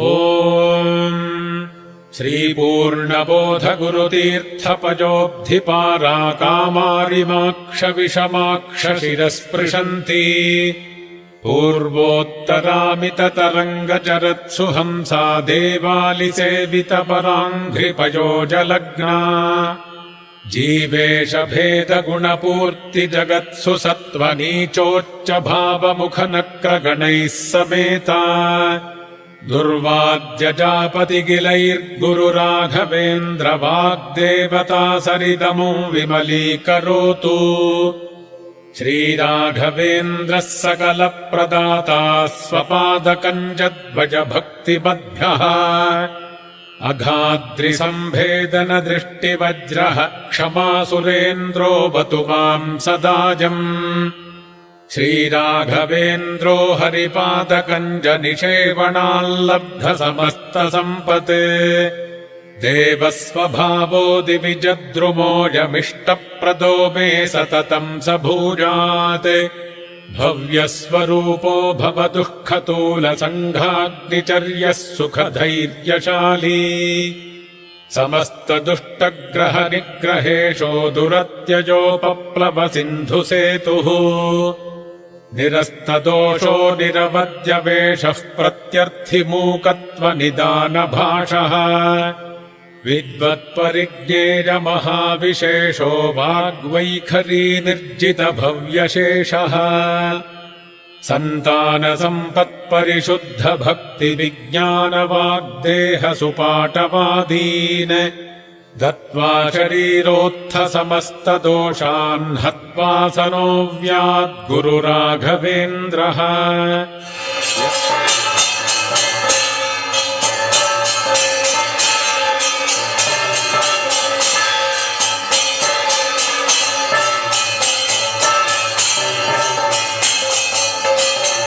ॐ श्रीपूर्णबोधगुरुतीर्थपजोब्धिपारा कामारिमाक्षविषमाक्षशिरस्पृशन्ति पूर्वोत्तरामिततरङ्गचरत्सु हंसा देवालिसेवितपराङ्घ्रिपयोजलग्ना जीवेशभेदगुणपूर्तिजगत्सु सत्त्वनीचोच्चभावमुखनक्रगणैः समेता दुर्वाद्यजापतिगिलैर्गुरुराघवेन्द्रवाग्देवता सरिदमो विमलीकरोतु। श्रीराघवेन्द्रः सकलप्रदाता स्वपादकञ्जध्वजभक्तिमद्भ्यः अघाद्रिसम्भेदनदृष्टिवज्रः क्षमासुरेन्द्रो बतु माम् सदाजम्। श्रीराघवेन्द्रो हरिपादकञ्जनिषेवणाल्लब्धसमस्तसम्पत् देवस्वभावो दिविजद्रुमोऽयमिष्टप्रदो मे सततम् स भूयात्। भव्यस्वरूपो भवदुःखतूलसङ्घाग्निचर्यः सुखधैर्यशाली समस्तदुष्टग्रहनिग्रहेशो दुरत्यजोपप्लवसिन्धुसेतुः निरस्तदोषो निरवद्यवेषः प्रत्यर्थिमूकत्वनिदानभाषः विद्वत्परिज्ञेयमहाविशेषो वाग्वैखरी निर्जितभव्यशेषः सन्तानसम्पत्परिशुद्धभक्तिविज्ञानवाग्देहसुपाटवादीन् दत्त्वा शरीरोत्थसमस्तदोषान् हत्वा सनोऽव्याद्गुरुराघवेन्द्रः।